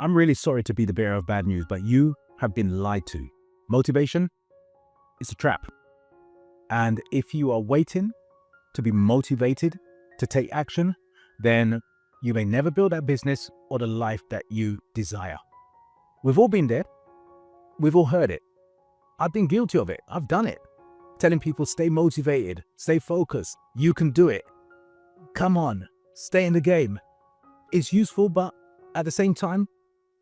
I'm really sorry to be the bearer of bad news, but you have been lied to. Motivation is a trap. And if you are waiting to be motivated to take action, then you may never build that business or the life that you desire. We've all been there. We've all heard it. I've been guilty of it. I've done it. Telling people, stay motivated, stay focused. You can do it. Come on, stay in the game. It's useful, but at the same time,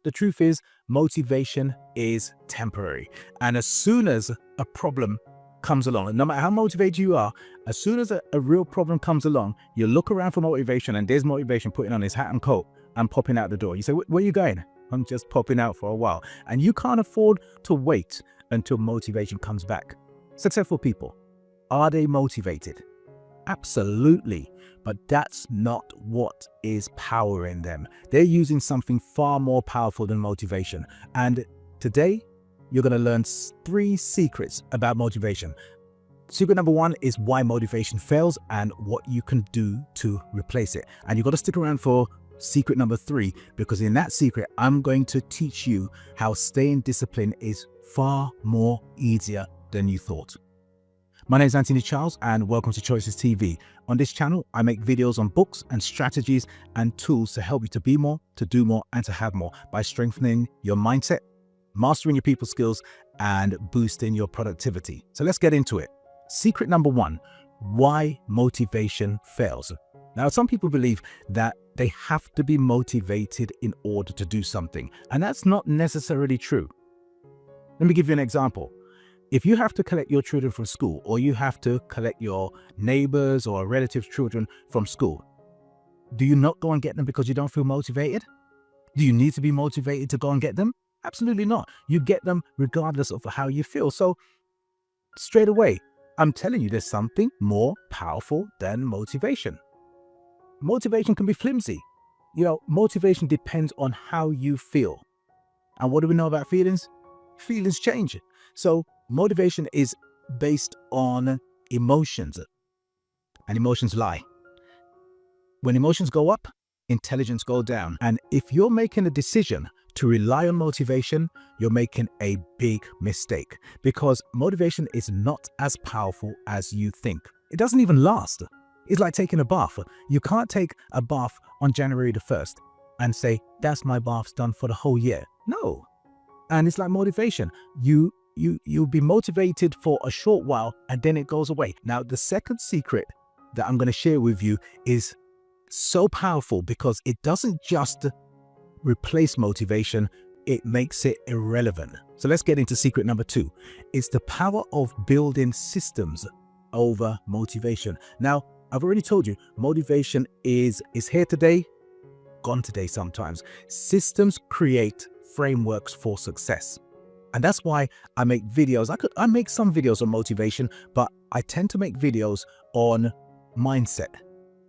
the truth is motivation is temporary. And as soon as a problem comes along, and no matter how motivated you are, as soon as a real problem comes along, you look around for motivation and there's motivation putting on his hat and coat and popping out the door. You say, where are you going? I'm just popping out for a while. And you can't afford to wait until motivation comes back. Successful people, are they motivated? Absolutely. But that's not what is powering them. They're using something far more powerful than motivation. And today, you're going to learn 3 secrets about motivation. Secret number 1 is why motivation fails and what you can do to replace it. And you've got to stick around for secret number 3, because in that secret, I'm going to teach you how staying disciplined is far more easier than you thought. My name is Anthony Charles and welcome to Choices TV. On this channel, I make videos on books and strategies and tools to help you to be more, to do more, and to have more by strengthening your mindset, mastering your people skills, and boosting your productivity. So let's get into it. Secret number 1, why motivation fails. Now, some people believe that they have to be motivated in order to do something, and that's not necessarily true. Let me give you an example. If you have to collect your children from school, or you have to collect your neighbors or relatives' children from school, do you not go and get them because you don't feel motivated? Do you need to be motivated to go and get them? Absolutely not. You get them regardless of how you feel. So straight away, I'm telling you there's something more powerful than motivation. Motivation can be flimsy. You know, motivation depends on how you feel. And what do we know about feelings? Feelings change. So motivation is based on emotions, and emotions lie. When emotions go up, intelligence goes down. And if you're making a decision to rely on motivation, you're making a big mistake, because motivation is not as powerful as you think. It doesn't even last. It's like taking a bath. You can't take a bath on January the 1st and say, that's my bath's done for the whole year. No. And it's like motivation. You'll be motivated for a short while and then it goes away. Now, the second secret that I'm going to share with you is so powerful because it doesn't just replace motivation, it makes it irrelevant. So let's get into secret number 2. It's the power of building systems over motivation. Now, I've already told you, motivation is here today, gone today sometimes. Systems create frameworks for success. And that's why I make videos. I make some videos on motivation, but I tend to make videos on mindset,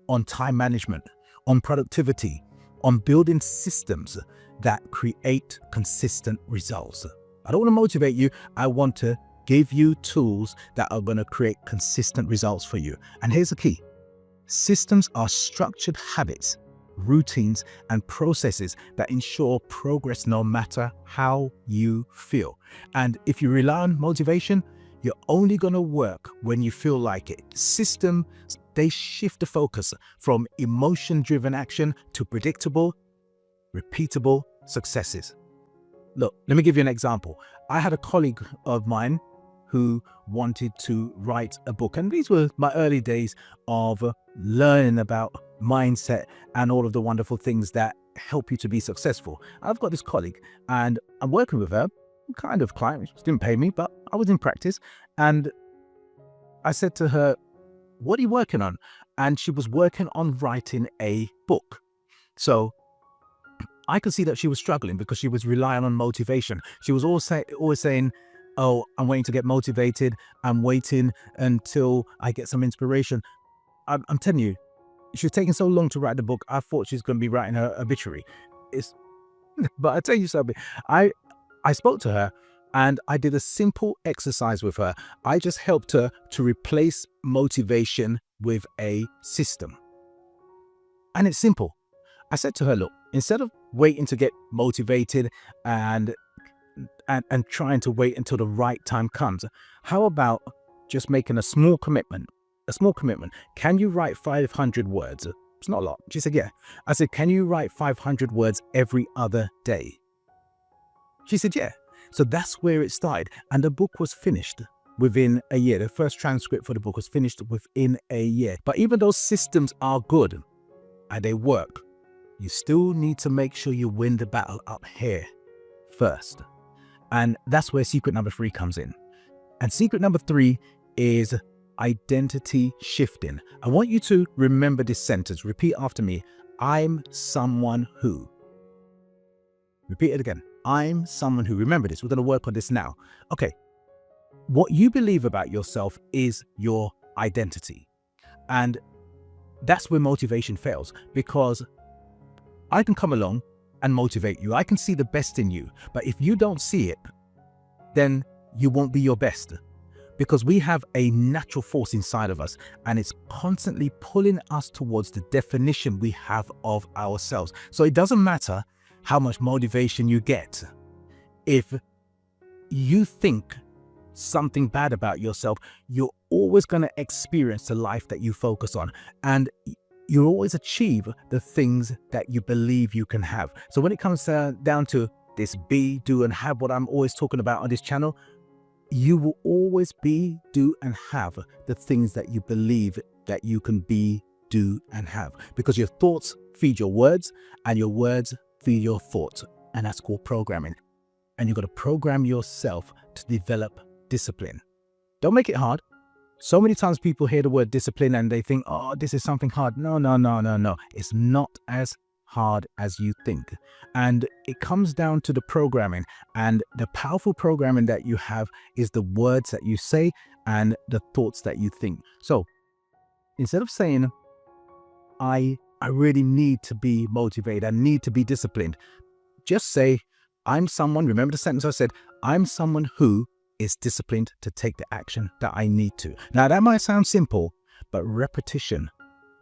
on time management, on productivity, on building systems that create consistent results. I don't want to motivate you. I want to give you tools that are going to create consistent results for you. And here's the key. Systems are structured habits, routines, and processes that ensure progress no matter how you feel. And if you rely on motivation, you're only going to work when you feel like it. Systems, they shift the focus from emotion-driven action to predictable, repeatable successes. Look, let me give you an example. I had a colleague of mine who wanted to write a book. And these were my early days of learning about mindset and all of the wonderful things that help you to be successful. I've got this colleague and I'm working with her, kind of client. She didn't pay me, but I was in practice. And I said to her, what are you working on? And she was working on writing a book. So I could see that she was struggling because she was relying on motivation. She was always saying, oh, I'm waiting to get motivated. I'm waiting until I get some inspiration. I'm telling you, she was taking so long to write the book. I thought she's going to be writing her obituary. But I tell you something, I spoke to her and I did a simple exercise with her. I just helped her to replace motivation with a system. And it's simple. I said to her, look, instead of waiting to get motivated and trying to wait until the right time comes, how about just making a small commitment? A small commitment. Can you write 500 words? It's not a lot. She said, yeah. I said, can you write 500 words every other day? She said, yeah. So that's where it started. And the book was finished within a year. The first transcript for the book was finished within a year. But even those systems are good and they work, you still need to make sure you win the battle up here first. And that's where secret number 3 comes in. And secret number 3 is identity shifting. I want you to remember this sentence. Repeat after me. I'm someone who. Repeat it again. I'm someone who. Remember this. We're going to work on this now. Okay. What you believe about yourself is your identity. And that's where motivation fails, because I can come along and motivate you. I can see the best in you. But if you don't see it, then you won't be your best, because we have a natural force inside of us and it's constantly pulling us towards the definition we have of ourselves. So it doesn't matter how much motivation you get. If you think something bad about yourself, you're always going to experience the life that you focus on, and you'll always achieve the things that you believe you can have. So when it comes down to this be, do, and have, what I'm always talking about on this channel, you will always be, do, and have the things that you believe that you can be, do, and have. Because your thoughts feed your words, and your words feed your thoughts. And that's called programming. And you've got to program yourself to develop discipline. Don't make it hard. So many times people hear the word discipline and they think, oh, this is something hard. No, no, no, no, no. It's not as hard as you think. And it comes down to the programming, and the powerful programming that you have is the words that you say and the thoughts that you think. So instead of saying, I really need to be motivated, I need to be disciplined, just say, I'm someone, remember the sentence I said, I'm someone who is disciplined to take the action that I need to. Now that might sound simple, but repetition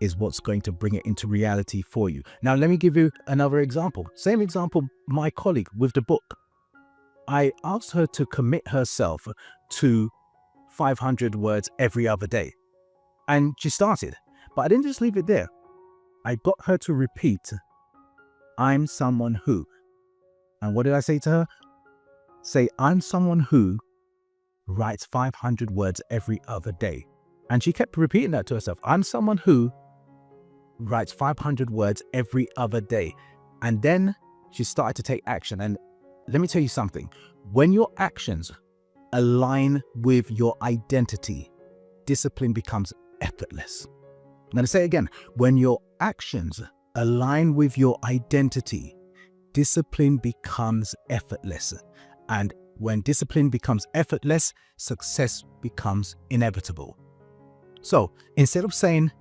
is what's going to bring it into reality for you. Now, let me give you another example. Same example, my colleague with the book. I asked her to commit herself to 500 words every other day. And she started, but I didn't just leave it there. I got her to repeat, I'm someone who. And what did I say to her? Say, I'm someone who writes 500 words every other day. And she kept repeating that to herself. I'm someone who writes 500 words every other day. And then she started to take action. And let me tell you something. When your actions align with your identity, discipline becomes effortless. I'm going to say it again. When your actions align with your identity, discipline becomes effortless. And when discipline becomes effortless, success becomes inevitable. So instead of saying,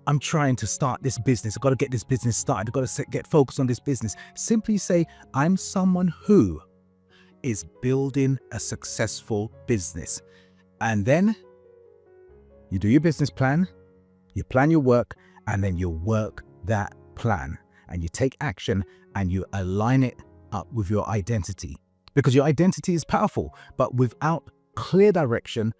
I'm trying to start this business, I've got to get this business started, I've got to get focused on this business, simply say, I'm someone who is building a successful business. And then you do your business plan, you plan your work, and then you work that plan and you take action and you align it up with your identity. Because your identity is powerful, but without clear direction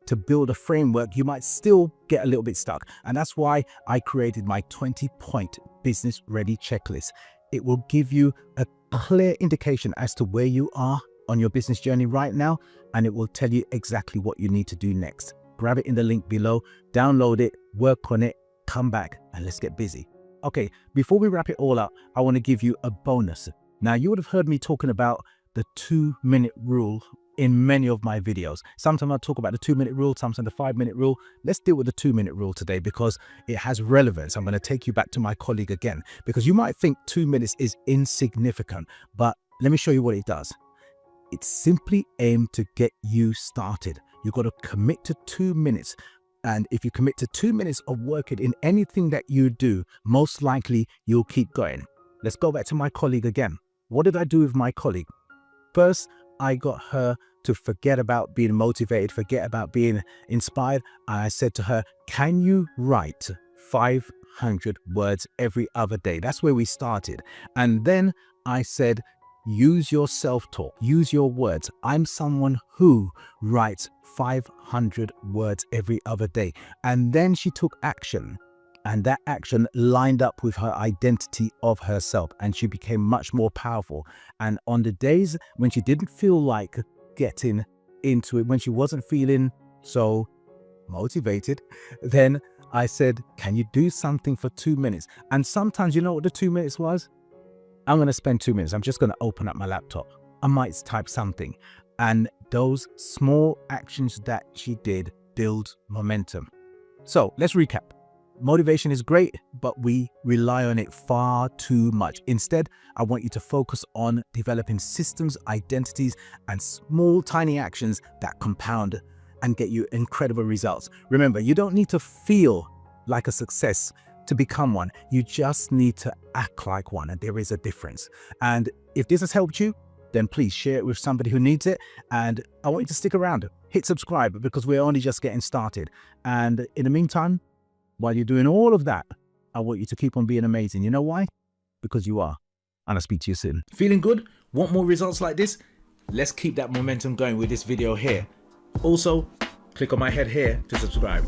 to build a framework, you might still get a little bit stuck. And that's why I created my 20-point business ready checklist. It will give you a clear indication as to where you are on your business journey right now, and it will tell you exactly what you need to do next. Grab it in the link below, download it, work on it, come back, and let's get busy. Okay, before we wrap it all up, I want to give you a bonus. Now, you would have heard me talking about the 2-minute rule in many of my videos. Sometimes I talk about the 2-minute rule, sometimes the 5-minute rule. Let's deal with the 2-minute rule today because it has relevance. I'm going to take you back to my colleague again, because you might think 2 minutes is insignificant, but let me show you what it does. It's simply aimed to get you started. You've got to commit to 2 minutes. And if you commit to 2 minutes of working in anything that you do, most likely you'll keep going. Let's go back to my colleague again. What did I do with my colleague? First, I got her to forget about being motivated, forget about being inspired. And I said to her, can you write 5 500 words every other day. That's where we started. And then I said, use your self-talk, use your words. I'm someone who writes 500 words every other day. And then she took action. And that action lined up with her identity of herself. And she became much more powerful. And on the days when she didn't feel like getting into it, when she wasn't feeling so motivated, then I said, can you do something for 2 minutes? And sometimes, you know what the 2 minutes was? I'm going to spend 2 minutes. I'm just going to open up my laptop. I might type something. And those small actions that she did build momentum. So let's recap. Motivation is great, but we rely on it far too much. Instead, I want you to focus on developing systems, identities, and small, tiny actions that compound and get you incredible results. Remember, you don't need to feel like a success to become one. You just need to act like one, and there is a difference. And if this has helped you, then please share it with somebody who needs it. And I want you to stick around, hit subscribe, because we're only just getting started. And in the meantime, while you're doing all of that, I want you to keep on being amazing. You know why? Because you are. And I'll speak to you soon. Feeling good? Want more results like this? Let's keep that momentum going with this video here. Also, click on my head here to subscribe.